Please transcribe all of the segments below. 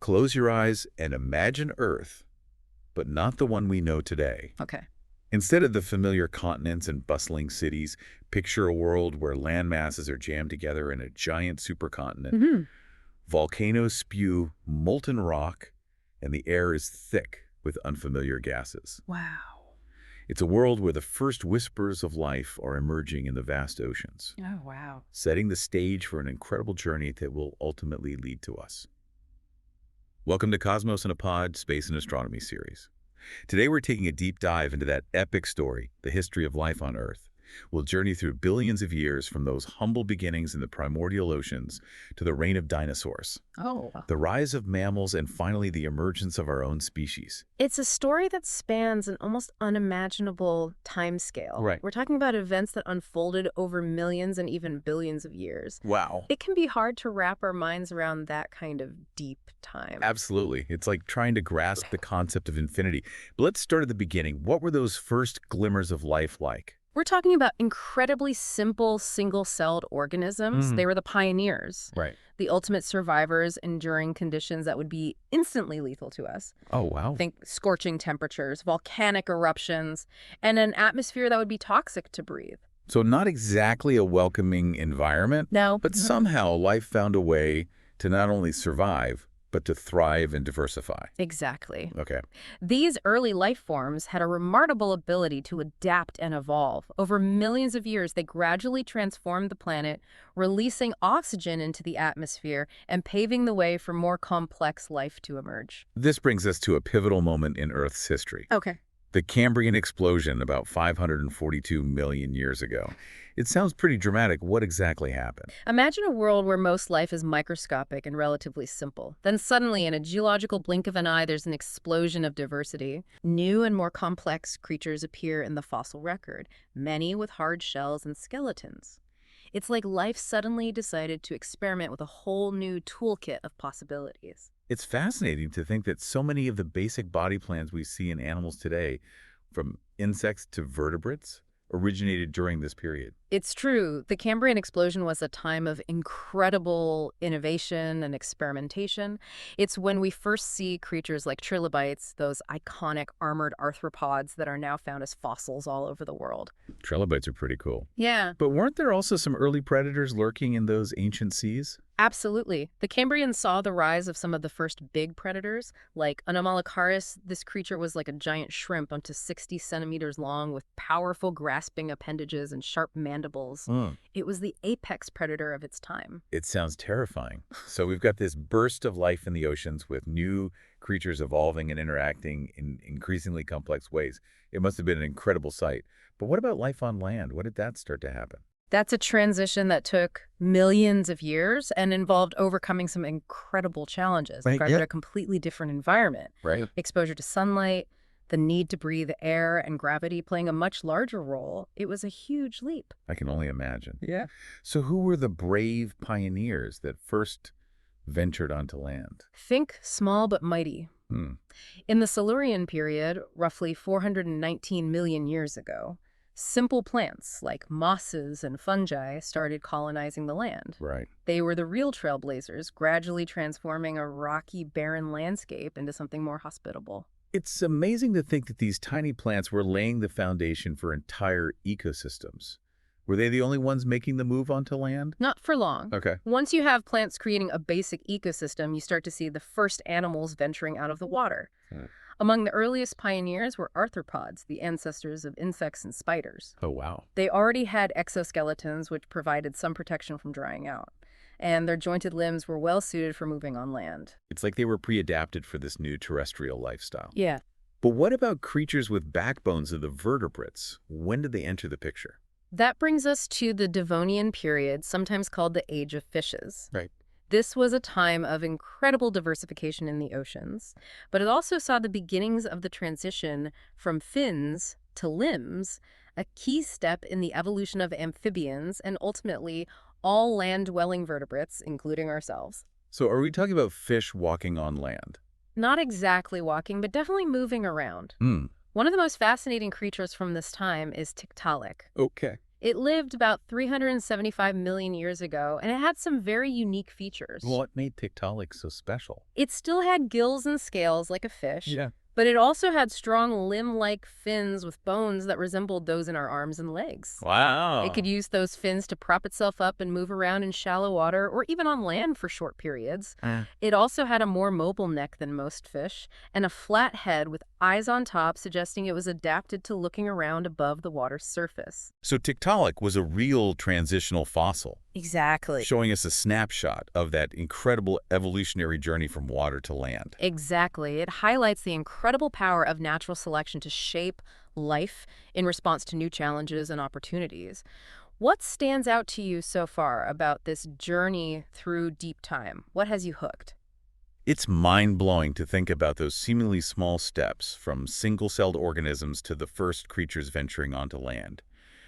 Close your eyes and imagine Earth, but not the one we know today. Okay. Instead of the familiar continents and bustling cities, picture a world where land masses are jammed together in a giant supercontinent. hmm Volcanoes spew molten rock, and the air is thick with unfamiliar gases. Wow. It's a world where the first whispers of life are emerging in the vast oceans, Oh, wow. setting the stage for an incredible journey that will ultimately lead to us. Welcome to Cosmos in a Pod, Space and Astronomy series. Today we're taking a deep dive into that epic story, the history of life on Earth. We'll journey through billions of years from those humble beginnings in the primordial oceans to the reign of dinosaurs, Oh. the rise of mammals, and finally the emergence of our own species. It's a story that spans an almost unimaginable timescale. Right. We're talking about events that unfolded over millions and even billions of years. Wow. It can be hard to wrap our minds around that kind of deep time. Absolutely. It's like trying to grasp the concept of infinity. But let's start at the beginning. What were those first glimmers of life like? We're talking about incredibly simple single-celled organisms. They were the pioneers, Right. the ultimate survivors enduring conditions that would be instantly lethal to us. Oh, wow. Think scorching temperatures, volcanic eruptions, and an atmosphere that would be toxic to breathe. So not exactly a welcoming environment, No. but somehow life found a way to not only survive, but to thrive and diversify. Exactly. Okay. These early life forms had a remarkable ability to adapt and evolve. Over millions of years, they gradually transformed the planet, releasing oxygen into the atmosphere and paving the way for more complex life to emerge. This brings us to a pivotal moment in Earth's history. Okay. The Cambrian Explosion about 542 million years ago. It sounds pretty dramatic. What exactly happened? Imagine a world where most life is microscopic and relatively simple. Then suddenly, in a geological blink of an eye, there's an explosion of diversity. New and more complex creatures appear in the fossil record, many with hard shells and skeletons. It's like life suddenly decided to experiment with a whole new toolkit of possibilities. It's fascinating to think that so many of the basic body plans we see in animals today, from insects to vertebrates, originated during this period. It's true. The Cambrian explosion was a time of incredible innovation and experimentation. It's when we first see creatures like trilobites, those iconic armored arthropods that are now found as fossils all over the world. Trilobites are pretty cool. Yeah, But weren't there also some early predators lurking in those ancient seas? absolutely. The Cambrians saw the rise of some of the first big predators, like Anomalocaris. This creature was like a giant shrimp up to 60 centimeters long with powerful grasping appendages and sharp mandibles. It was the apex predator of its time. It sounds terrifying. So we've got this burst of life in the oceans with new creatures evolving and interacting in increasingly complex ways. It must have been an incredible sight. But what about life on land? What did that start to happen? That's a transition that took millions of years and involved overcoming some incredible challenges. Right, Required yeah. a completely different environment. Right. Exposure to sunlight, the need to breathe air, and gravity playing a much larger role. It was a huge leap. I can only imagine. Yeah. So who were the brave pioneers that first ventured onto land? Think small but mighty. Hmm. In the Silurian period, roughly 419 million years ago, simple plants like mosses and fungi started colonizing the land. Right. They were the real trailblazers, gradually transforming a rocky, barren landscape into something more hospitable. It's amazing to think that these tiny plants were laying the foundation for entire ecosystems. Were they the only ones making the move onto land? Not for long. Okay. Once you have plants creating a basic ecosystem, you start to see the first animals venturing out of the water. Among the earliest pioneers were arthropods, the ancestors of insects and spiders. Oh, wow. They already had exoskeletons, which provided some protection from drying out, and their jointed limbs were well suited for moving on land. It's like they were pre-adapted for this new terrestrial lifestyle. Yeah. But what about creatures with backbones of the vertebrates? When did they enter the picture? That brings us to the Devonian period, sometimes called the Age of Fishes. Right. This was a time of incredible diversification in the oceans, but it also saw the beginnings of the transition from fins to limbs, a key step in the evolution of amphibians and ultimately all land-dwelling vertebrates, including ourselves. So are we talking about fish walking on land? Not exactly walking, but definitely moving around. One of the most fascinating creatures from this time is Tiktaalik. Okay. It lived about 375 million years ago, and it had some very unique features. What made Tiktaalik so special? It still had gills and scales like a fish, Yeah. but it also had strong limb-like fins with bones that resembled those in our arms and legs. It Wow. could use those fins to prop itself up and move around in shallow water or even on land for short periods. It also had a more mobile neck than most fish and a flat head with eyes on top, suggesting it was adapted to looking around above the water's surface. So Tiktaalik was a real transitional fossil, Exactly. showing us a snapshot of that incredible evolutionary journey from water to land. Exactly. It highlights the incredible power of natural selection to shape life in response to new challenges and opportunities. What stands out to you so far about this journey through deep time? What has you hooked? It's mind-blowing to think about those seemingly small steps from single-celled organisms to the first creatures venturing onto land.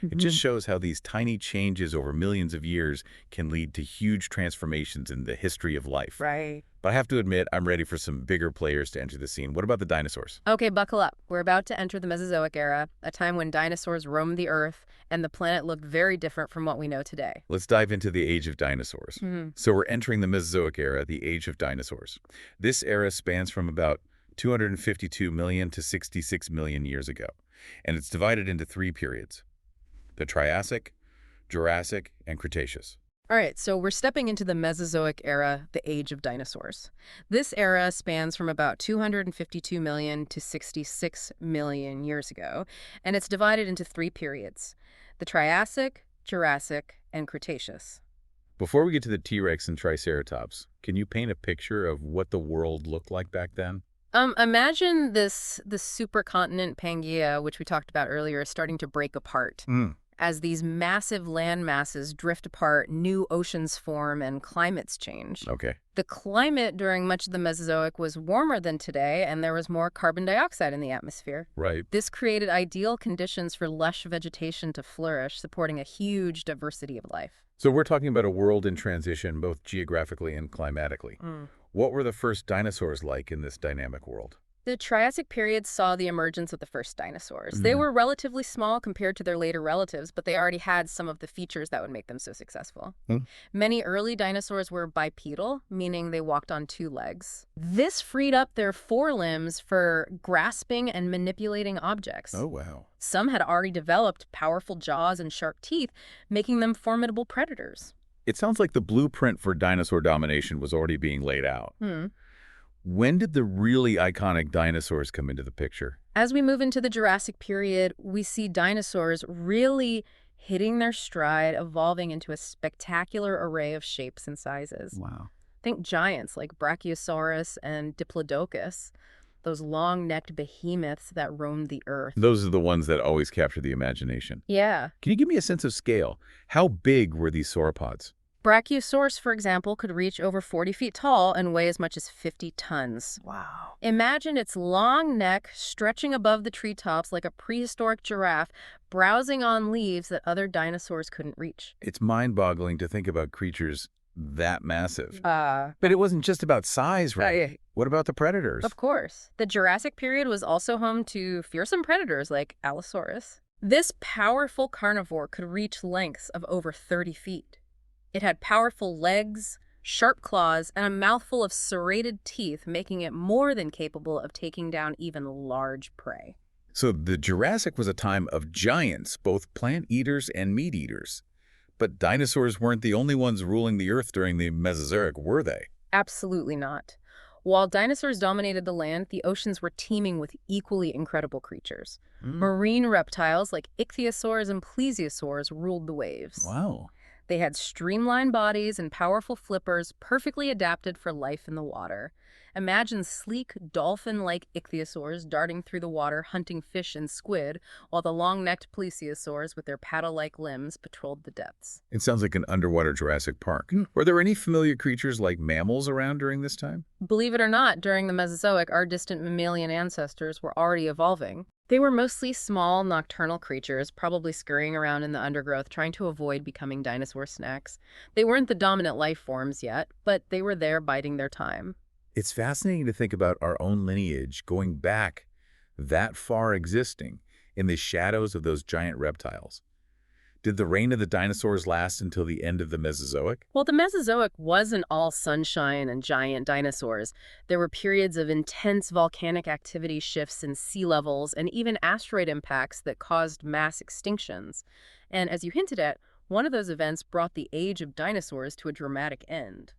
It just shows how these tiny changes over millions of years can lead to huge transformations in the history of life. Right. But I have to admit, I'm ready for some bigger players to enter the scene. What about the dinosaurs? Okay, buckle up. We're about to enter the Mesozoic Era, a time when dinosaurs roamed the Earth and the planet looked very different from what we know today. Let's dive into the Age of Dinosaurs. So we're entering the Mesozoic Era, the Age of Dinosaurs. This era spans from about 252 million to 66 million years ago, and it's divided into three periods: the Triassic, Jurassic, and Cretaceous. All right, so we're stepping into the Mesozoic Era, the Age of Dinosaurs. This era spans from about 252 million to 66 million years ago, and it's divided into three periods: the Triassic, Jurassic, and Cretaceous. Before we get to the T-Rex and Triceratops, can you paint a picture of what the world looked like back then? Imagine the supercontinent Pangaea, which we talked about earlier, is starting to break apart. As these massive land masses drift apart, new oceans form and climates change. Okay. The climate during much of the Mesozoic was warmer than today, and there was more carbon dioxide in the atmosphere. Right. This created ideal conditions for lush vegetation to flourish, supporting a huge diversity of life. So we're talking about a world in transition, both geographically and climatically. What were the first dinosaurs like in this dynamic world? The Triassic period saw the emergence of the first dinosaurs. They were relatively small compared to their later relatives, but they already had some of the features that would make them so successful. Many early dinosaurs were bipedal, meaning they walked on two legs. This freed up their forelimbs for grasping and manipulating objects. Oh, wow. Some had already developed powerful jaws and sharp teeth, making them formidable predators. It sounds like the blueprint for dinosaur domination was already being laid out. When did the really iconic dinosaurs come into the picture? As we move into the Jurassic period, we see dinosaurs really hitting their stride, evolving into a spectacular array of shapes and sizes. Wow. Think giants like Brachiosaurus and Diplodocus, those long-necked behemoths that roamed the Earth. Those are the ones that always capture the imagination. Yeah. Can you give me a sense of scale? How big were these sauropods? Brachiosaurus, for example, could reach over 40 feet tall and weigh as much as 50 tons. Wow. Imagine its long neck stretching above the treetops like a prehistoric giraffe, browsing on leaves that other dinosaurs couldn't reach. It's mind-boggling to think about creatures that massive. But But it wasn't just about size, right? What about the predators? Of course. The Jurassic period was also home to fearsome predators like Allosaurus. This powerful carnivore could reach lengths of over 30 feet. It had powerful legs, sharp claws, and a mouthful of serrated teeth, making it more than capable of taking down even large prey. So the Jurassic was a time of giants, both plant eaters and meat eaters. But dinosaurs weren't the only ones ruling the Earth during the Mesozoic, were they? Absolutely not. While dinosaurs dominated the land, the oceans were teeming with equally incredible creatures. Marine reptiles like ichthyosaurs and plesiosaurs ruled the waves. Wow. They had streamlined bodies and powerful flippers perfectly adapted for life in the water. Imagine sleek, dolphin-like ichthyosaurs darting through the water hunting fish and squid, while the long-necked plesiosaurs with their paddle-like limbs patrolled the depths. It sounds like an underwater Jurassic Park. Were there any familiar creatures like mammals around during this time? Believe it or not, during the Mesozoic, our distant mammalian ancestors were already evolving. They were mostly small, nocturnal creatures, probably scurrying around in the undergrowth, trying to avoid becoming dinosaur snacks. They weren't the dominant life forms yet, but they were there biding their time. It's fascinating to think about our own lineage going back that far existing in the shadows of those giant reptiles. Did the reign of the dinosaurs last until the end of the Mesozoic? Well, the Mesozoic wasn't all sunshine and giant dinosaurs. There were periods of intense volcanic activity shifts in sea levels and even asteroid impacts that caused mass extinctions. And as you hinted at, one of those events brought the Age of Dinosaurs to a dramatic end.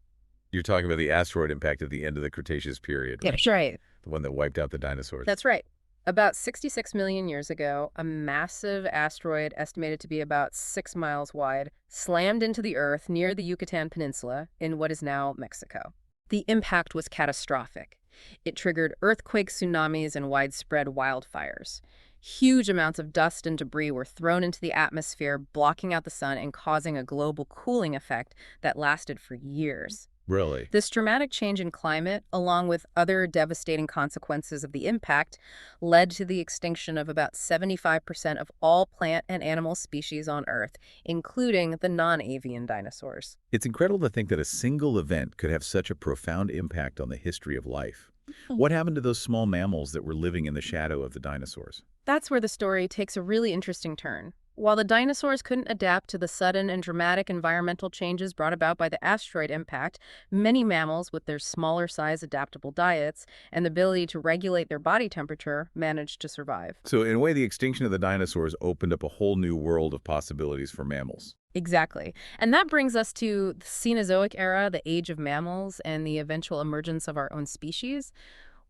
You're talking about the asteroid impact at the end of the Cretaceous period, right? That's right. The one that wiped out the dinosaurs. That's right. About 66 million years ago, a massive asteroid estimated to be about 6 miles wide slammed into the Earth near the Yucatan Peninsula in what is now Mexico. The impact was catastrophic. It triggered earthquakes, tsunamis, and widespread wildfires. Huge amounts of dust and debris were thrown into the atmosphere, blocking out the sun and causing a global cooling effect that lasted for years. Really? This dramatic change in climate, along with other devastating consequences of the impact, led to the extinction of about 75% of all plant and animal species on Earth, including the non-avian dinosaurs. It's incredible to think that a single event could have such a profound impact on the history of life. What happened to those small mammals that were living in the shadow of the dinosaurs? That's where the story takes a really interesting turn. While the dinosaurs couldn't adapt to the sudden and dramatic environmental changes brought about by the asteroid impact, many mammals with their smaller size adaptable diets and the ability to regulate their body temperature managed to survive. So in a way, the extinction of the dinosaurs opened up a whole new world of possibilities for mammals. Exactly. And that brings us to the Cenozoic Era, the Age of Mammals, and the eventual emergence of our own species.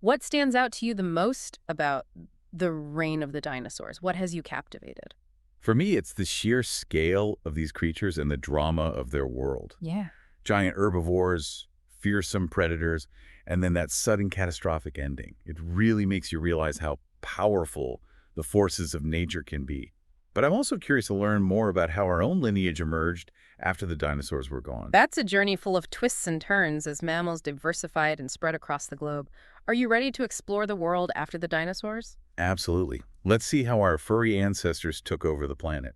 What stands out to you the most about the reign of the dinosaurs? What has you captivated? For me, it's the sheer scale of these creatures and the drama of their world. Yeah. Giant herbivores, fearsome predators, and then that sudden catastrophic ending. It really makes you realize how powerful the forces of nature can be. But I'm also curious to learn more about how our own lineage emerged after the dinosaurs were gone. That's a journey full of twists and turns as mammals diversified and spread across the globe. Are you ready to explore the world after the dinosaurs? Absolutely. Let's see how our furry ancestors took over the planet.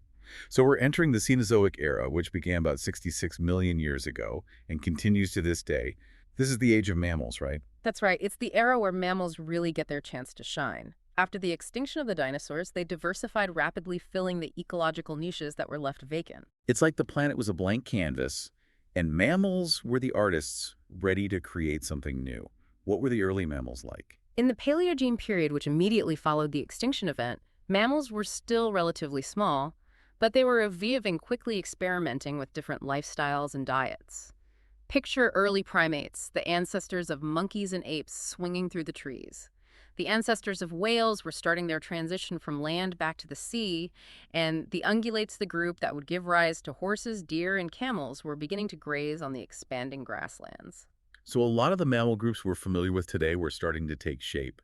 So we're entering the Cenozoic Era, which began about 66 million years ago and continues to this day. This is the age of mammals, right? That's right. It's the era where mammals really get their chance to shine. After the extinction of the dinosaurs, they diversified rapidly, filling the ecological niches that were left vacant. It's like the planet was a blank canvas, and mammals were the artists ready to create something new. What were the early mammals like? In the Paleogene period, which immediately followed the extinction event, mammals were still relatively small, but they were aviv and quickly experimenting with different lifestyles and diets. Picture early primates, the ancestors of monkeys and apes swinging through the trees. The ancestors of whales were starting their transition from land back to the sea, and the ungulates, the group that would give rise to horses, deer, and camels, were beginning to graze on the expanding grasslands. So a lot of the mammal groups we're familiar with today were starting to take shape.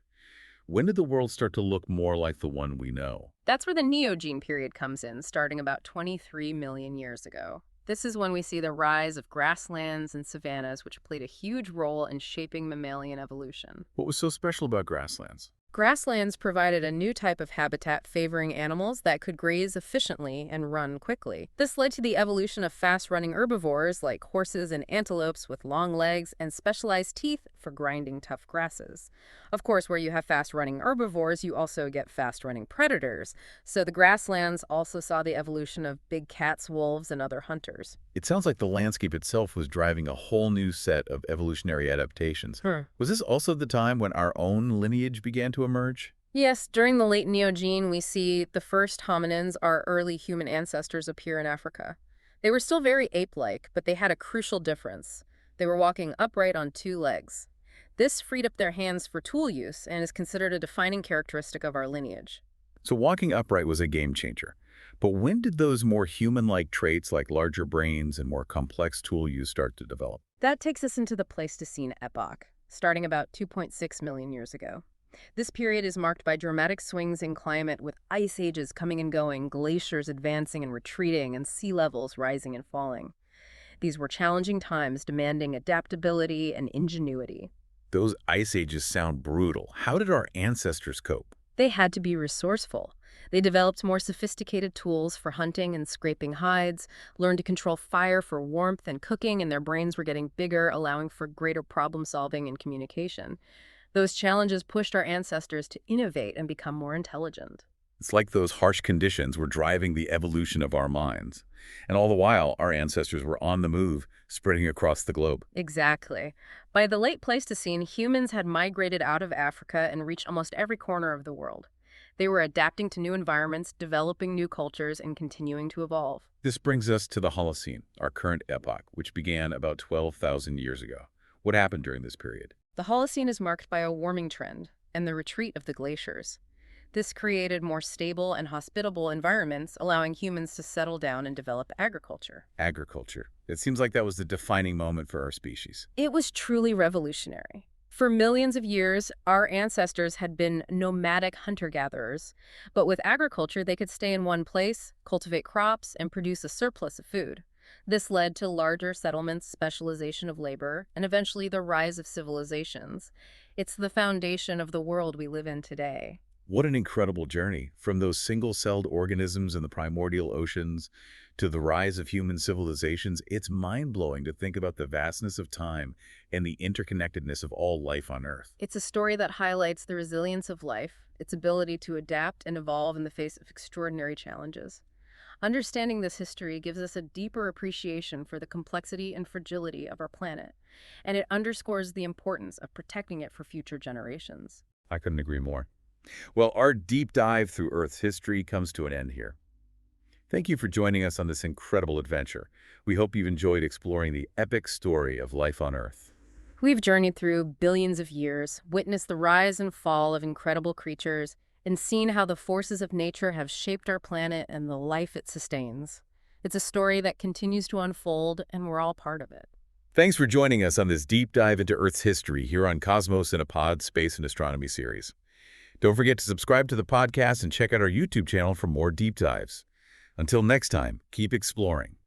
When did the world start to look more like the one we know? That's where the Neogene period comes in, starting about 23 million years ago. This is when we see the rise of grasslands and savannas, which played a huge role in shaping mammalian evolution. What was so special about grasslands? Grasslands provided a new type of habitat favoring animals that could graze efficiently and run quickly. This led to the evolution of fast-running herbivores like horses and antelopes with long legs and specialized teeth for grinding tough grasses. Of course, where you have fast-running herbivores, you also get fast-running predators. So the grasslands also saw the evolution of big cats, wolves, and other hunters. It sounds like the landscape itself was driving a whole new set of evolutionary adaptations. Was this also the time when our own lineage began to emerge? Yes, during the late Neogene, we see the first hominins, our early human ancestors, appear in Africa. They were still very ape-like, but they had a crucial difference. They were walking upright on 2 legs. This freed up their hands for tool use and is considered a defining characteristic of our lineage. So walking upright was a game changer. But when did those more human-like traits like larger brains and more complex tool use start to develop? That takes us into the Pleistocene epoch, starting about 2.6 million years ago. This period is marked by dramatic swings in climate with ice ages coming and going, glaciers advancing and retreating, and sea levels rising and falling. These were challenging times demanding adaptability and ingenuity. Those ice ages sound brutal. How did our ancestors cope? They had to be resourceful. They developed more sophisticated tools for hunting and scraping hides, learned to control fire for warmth and cooking, and their brains were getting bigger, allowing for greater problem solving and communication. Those challenges pushed our ancestors to innovate and become more intelligent. It's like those harsh conditions were driving the evolution of our minds. And all the while, our ancestors were on the move, spreading across the globe. Exactly. By the late Pleistocene, humans had migrated out of Africa and reached almost every corner of the world. They were adapting to new environments, developing new cultures, and continuing to evolve. This brings us to the Holocene, our current epoch, which began about 12,000 years ago. What happened during this period? The Holocene is marked by a warming trend and the retreat of the glaciers. This created more stable and hospitable environments, allowing humans to settle down and develop agriculture. Agriculture. It seems like that was the defining moment for our species. It was truly revolutionary. For millions of years, our ancestors had been nomadic hunter-gatherers, but with agriculture, they could stay in one place, cultivate crops, and produce a surplus of food. This led to larger settlements, specialization of labor, and eventually the rise of civilizations. It's the foundation of the world we live in today. What an incredible journey, from those single-celled organisms in the primordial oceans to the rise of human civilizations. It's mind-blowing to think about the vastness of time and the interconnectedness of all life on Earth. It's a story that highlights the resilience of life, its ability to adapt and evolve in the face of extraordinary challenges. Understanding this history gives us a deeper appreciation for the complexity and fragility of our planet, and it underscores the importance of protecting it for future generations. I couldn't agree more. Well, our deep dive through Earth's history comes to an end here. Thank you for joining us on this incredible adventure. We hope you've enjoyed exploring the epic story of life on Earth. We've journeyed through billions of years, witnessed the rise and fall of incredible creatures, and seen how the forces of nature have shaped our planet and the life it sustains. It's a story that continues to unfold, and we're all part of it. Thanks for joining us on this deep dive into Earth's history here on Cosmos in a Pod Space and Astronomy series. Don't forget to subscribe to the podcast and check out our YouTube channel for more deep dives. Until next time, keep exploring.